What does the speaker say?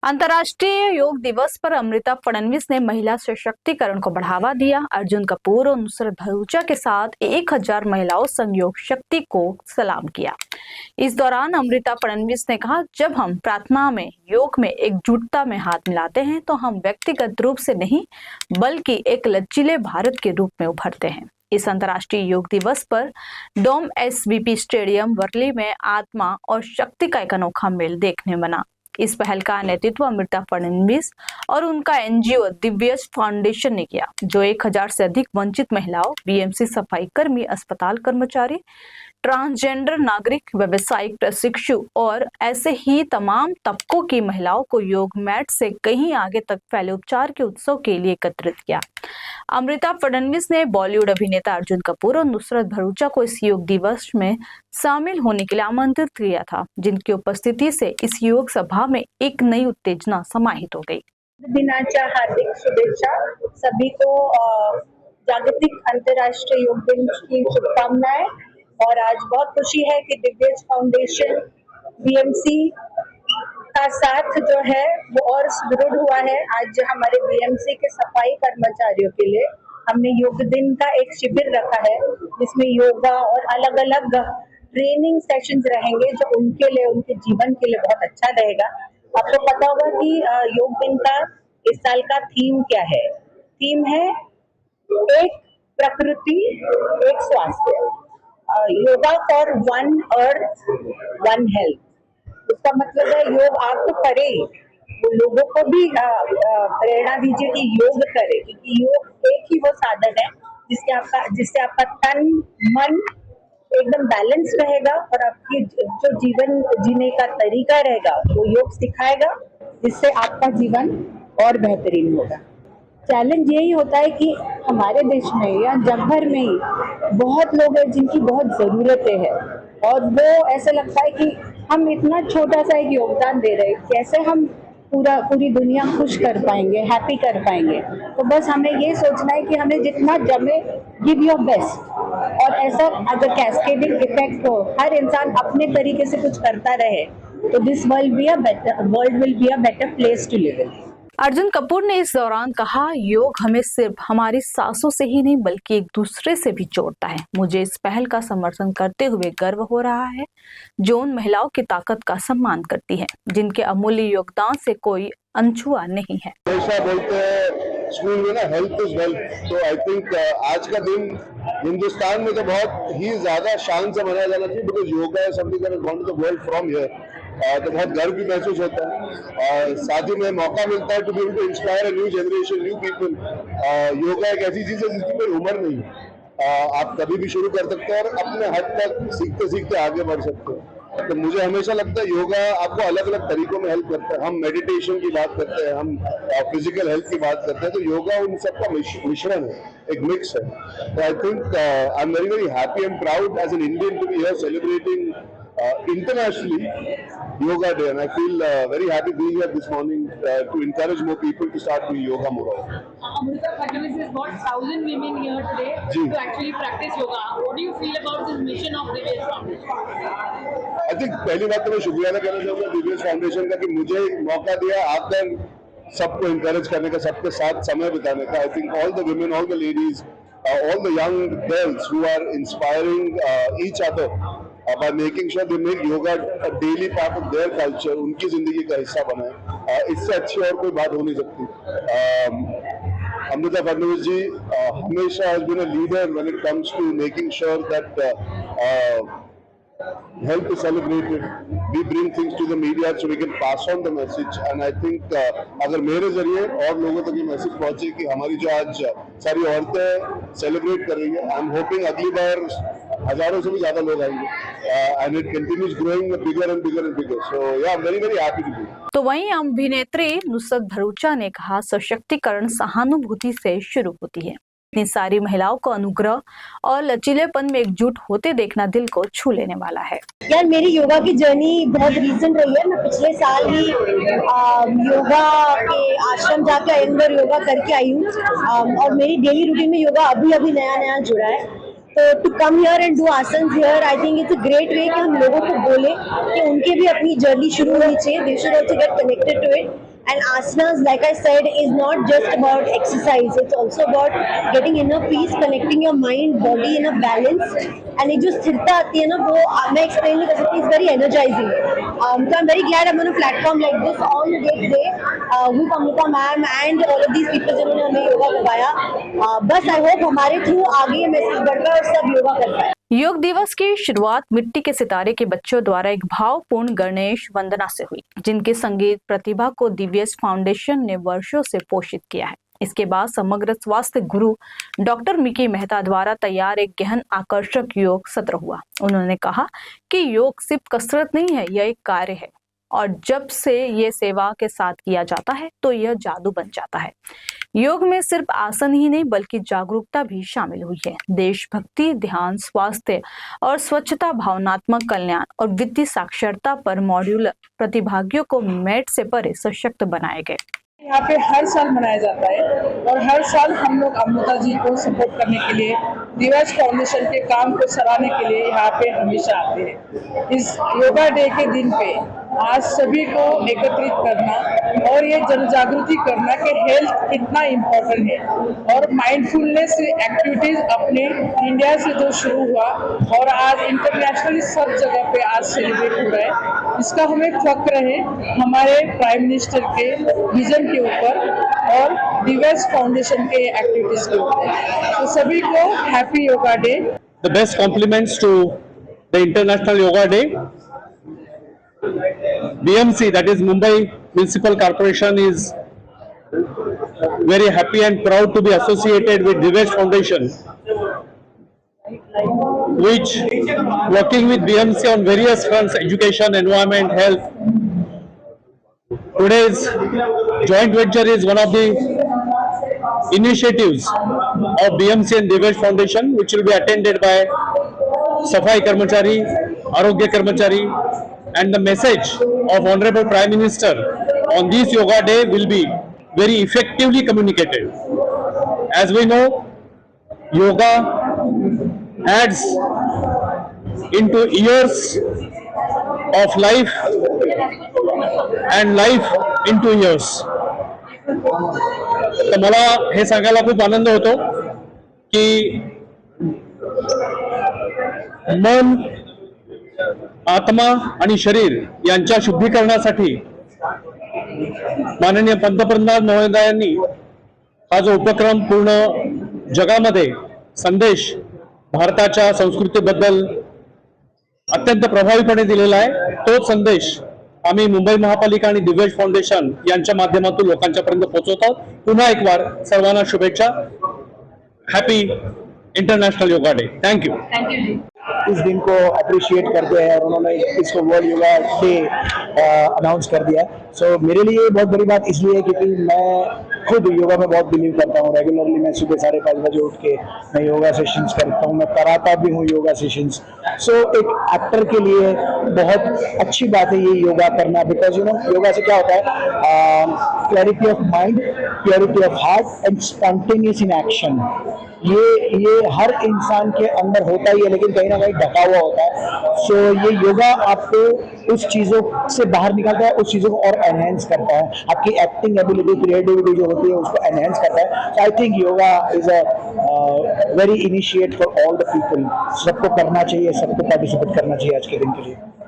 अंतर्राष्ट्रीय योग दिवस पर अमृता फडणवीस ने महिला सशक्तिकरण को बढ़ावा दिया। अर्जुन कपूर और नुसरत भरूचा के साथ 1000 महिलाओं संयोग शक्ति को सलाम किया। इस दौरान अमृता फडणवीस ने कहा, जब हम प्रार्थना में, योग में एकजुटता में हाथ मिलाते हैं तो हम व्यक्तिगत रूप से नहीं बल्कि एक लचीले भारत के रूप में उभरते हैं। इस अंतर्राष्ट्रीय योग दिवस पर डोम एसवीपी स्टेडियम वर्ली में आत्मा और शक्ति का एक अनोखा मेल देखने बना। इस पहल का नेतृत्व अमृता फडणवीस और उनका एनजीओ दिव्यज फाउंडेशन ने किया, जो 1000 से अधिक वंचित महिलाओं, बीएमसी सफाई कर्मी, अस्पताल कर्मचारी, ट्रांसजेंडर नागरिक, व्यवसायिक प्रशिक्षु और ऐसे ही तमाम तबकों की महिलाओं को योग मैट से कहीं आगे तक फैले उपचार के उत्सव के लिए एकत्रित किया। अमृता फडणवीस ने बॉलीवुड अभिनेता अर्जुन कपूर और नुसरत भरूचा को इस योग दिवस में शामिल होने के लिए आमंत्रित किया था, जिनकी उपस्थिति से इस योग सभा में एक नई उत्तेजना समाहित हो गई। दिनाच्या हार्दिक शुभेच्छा सभी को। जागतिक अंतर्राष्ट्रीय योग दिन की शुभकामनाएं। और आज बहुत खुशी है कि दिव्यज फाउंडेशन बीएमसी का साथ जो है वो और सुदृढ़ हुआ है। आज हमारे बीएमसी के सफाई कर्मचारियों के लिए हमने योग दिन का एक शिविर रखा है, जिसमें योगा और अलग अलग ट्रेनिंग सेशंस रहेंगे, जो उनके लिए, उनके जीवन के लिए बहुत अच्छा रहेगा। आपको पता होगा कि योग दिन का इस साल का थीम क्या है? थीम है एक प्रकृति एक स्वास्थ्य, yoga for one earth one health. इसका मतलब है योग आप तो करे, वो लोगों को भी प्रेरणा दीजिए कि योग करे, क्योंकि योग एक ही वो साधन है जिससे आपका तन मन एकदम बैलेंस रहेगा और आपकी जो जीवन जीने का तरीका रहेगा वो योग सिखाएगा, जिससे आपका जीवन और बेहतरीन होगा। चैलेंज यही होता है कि हमारे देश में या जग भर में ही बहुत लोग हैं जिनकी बहुत ज़रूरतें हैं, और वो ऐसा लगता है कि हम इतना छोटा सा एक योगदान दे रहे हैं, कैसे हम पूरी दुनिया खुश कर पाएंगे, हैप्पी कर पाएंगे। तो बस हमें ये सोचना है कि हमें जितना जमे, गिव योर बेस्ट। और ऐसा अगर कैस्केडिंग इफेक्ट हो, हर इंसान अपने तरीके से कुछ करता रहे, तो this world will be a better place to live in. Arjun Kapoor ने इस दौरान कहा, योग हमें सिर्फ हमारी सांसों से ही नहीं बल्कि एक दूसरे से भी जोड़ता है। मुझे इस पहल का समर्थन करते हुए गर्व हो रहा है, जो उन महिलाओं की ताकत का सम्मान करती है, जिनके अमूल्य योगदान से कोई अनछुआ नहीं है। हमेशा बोलते हैं स्कूल में ना, हेल्थ इज वेल्थ। तो आई थिंक आज का दिन हिंदुस्तान में तो बहुत ही ज्यादा शान से मनाया जाना चाहिए, बिकॉज योगा है something that has gone to the world from here. तो बहुत गर्व भी महसूस होता है, और साथ ही में मौका मिलता है to be able to inspire a new generation, new people. Yoga एक ऐसी चीज है जिसकी कोई उम्र नहीं है, आप कभी भी शुरू कर सकते हैं और अपने हद तक सीखते सीखते आगे बढ़ सकते हैं। तो मुझे हमेशा लगता है योगा आपको अलग अलग तरीकों में हेल्प करता है। हम मेडिटेशन की बात करते हैं, हम फिजिकल हेल्थ की बात करते हैं, तो योगा उन सबका मिश्रण है, एक मिक्स है। तो I think I am very happy and proud as an Indian to be here celebrating internationally Yoga Day, and I feel very happy being here this morning to encourage more people to start doing yoga more often. Amrita Fadnavis has got 1000 women here today to actually practice yoga. What do you feel about this mission of Divyaj Foundation? I think पहली बात तो मैं शुक्रिया अदा करना चाहूँगा दिव्यज foundation का कि मुझे मौका दिया आकर सबको encourage करने का, सबके साथ समय बिताने का। I think all the women, all the ladies, all the young girls who are inspiring each other by making sure they make yoga a daily part of their culture, उनकी जिंदगी का हिस्सा बनाए, इससे अच्छी और कोई बात हो नहीं सकती। अमृता फडणवीस जी हमेशा has been a leader when it comes to making sure that health is celebrated. We bring things to the media so we can pass on the message, and I think अगर मेरे जरिए और लोगों तक ये मैसेज पहुंचे कि हमारी जो आज सारी औरतें सेलिब्रेट कर रही है, आई एम होपिंग अगली बार हजारों से भी ज्यादा लोग आएंगे, and it continues growing bigger and bigger and bigger. So yeah, I'm very happy to be. तो वहीं अभिनेत्री नुसरत भरूचा ने कहा, सशक्तिकरण सहानुभूति से शुरू होती है। इतनी सारी महिलाओं को अनुग्रह और लचीलेपन में एकजुट होते देखना दिल को छू लेने वाला है। यार मेरी योगा की जर्नी बहुत रीसेंट रही है। मैं पिछले साल ही योगा के आश्रम जाकर इंडोर योगा करके आई हूँ, और मेरी डेली रूटीन में योगा अभी नया जुड़ा है। तो to come here and do asanas here, I think it's a great way कि हम लोगों को बोले कि उनके भी अपनी जर्नी शुरू होनी चाहिए, they should also get connected to it. And asanas, like I said, is not just about exercise. It's also about getting inner peace, connecting your mind, body in a balance. And एक जो स्थिरता आती है ना, वो मैं explain नहीं कर सकती. It's very energizing. So I'm very glad I'm on a platform like this all day today with Amrita ma'am and all of these people जिन्होंने हमें योगा करवाया. बस I hope हमारे थ्रू आगे ये मैसेज बढ़कर और सब योगा कर पाए. योग दिवस की शुरुआत मिट्टी के सितारे के बच्चों द्वारा एक भावपूर्ण गणेश वंदना से हुई, जिनकी संगीत प्रतिभा को दिव्यस फाउंडेशन ने वर्षों से पोषित किया है। इसके बाद समग्र स्वास्थ्य गुरु डॉक्टर मिकी मेहता द्वारा तैयार एक गहन आकर्षक योग सत्र हुआ। उन्होंने कहा कि योग सिर्फ कसरत नहीं है, यह एक कार्य है और जब से ये सेवा के साथ किया जाता है तो यह जादू बन जाता है। योग में सिर्फ आसन ही नहीं बल्कि जागरूकता भी शामिल हुई है। देशभक्ति, ध्यान, स्वास्थ्य और स्वच्छता, भावनात्मक कल्याण और वित्तीय साक्षरता पर मॉड्यूल प्रतिभागियों को मैट से परे सशक्त बनाए गए। यहाँ पे हर साल मनाया जाता है और हर साल हम लोग अमृता जी को सपोर्ट करने के लिए, दिवस फाउंडेशन के काम को सराहने के लिए यहाँ पे हमेशा आते हैं। इस योगा डे के दिन पे आज सभी को एकत्रित करना और ये जन जागृति करना कि हेल्थ कितना इम्पोर्टेंट है और माइंडफुलनेस एक्टिविटीज अपने इंडिया से जो शुरू हुआ और आज इंटरनेशनली सब जगह पे आज सेलिब्रेट हो रहा है, इसका हमें फक्र है हमारे प्राइम मिनिस्टर के विजन के ऊपर और दिवस फाउंडेशन के एक्टिविटीज के ऊपर। तो सभी को happy yoga day. The best compliments to the International Yoga Day. BMC, that is Mumbai Municipal Corporation, is very happy and proud to be associated with Divesh Foundation, which working with BMC on various fronts, education, environment, health. Today's joint venture is one of the initiatives of BMC and Divesh Foundation, which will be attended by Safai Karmachari, Arogya Karmachari, and the message of Honorable Prime Minister on this Yoga Day will be very effectively communicated. As we know, yoga adds into years of life and life into years. तर मला हे सांगायला खूप आनंद होतो की मन, आत्मा आणि शरीर यांच्या शुद्धीकरणासाठी माननीय पंतप्रधान महोदयांनी हा जो उपक्रम पूर्ण जगामध्ये संदेश भारताच्या संस्कृतीबद्दल अत्यंत प्रभावीपणे दिलेला आहे, तोच संदेश आम्ही मुंबई महापालिका आणि दिव्यज फाउंडेशन यांच्या माध्यमातून लोकांच्या पर्यंत पोहोचवतो। पुन्हा एक बार सर्वांना शुभेच्छा। Happy international yoga day. Thank you. इस दिन को अप्रिशिएट करते हैं और उन्होंने इसको वर्ल्ड योगा डे अनाउंस कर दिया। सो मेरे लिए बहुत बड़ी बात इसलिए है क्योंकि मैं खुद योगा में बहुत बिलीव करता हूँ। रेगुलरली मैं सुबह 5:30 बजे उठ के मैं योगा सेशंस करता हूँ, मैं कराता भी हूँ योगा सेशंस। सो एक एक्टर के लिए बहुत अच्छी बात है ये योगा करना, बिकॉज यू नो योगा से क्या होता है, clarity of mind, purity of heart and spontaneous in action. ये हर इंसान के अंदर होता ही है, लेकिन कहीं ना कहीं ढका हुआ होता है। सो ये योगा आपको उस चीज़ों से बाहर निकालता है, उस चीज़ों को और एनहेंस करता है, आपकी एक्टिंग एबिलिटी, क्रिएटिविटी जो होती है उसको एनहेंस करता है। So I think yoga is a very initiate for all the people. सबको करना चाहिए, सबको पार्टिसिपेट करना चाहिए आज के दिन के लिए।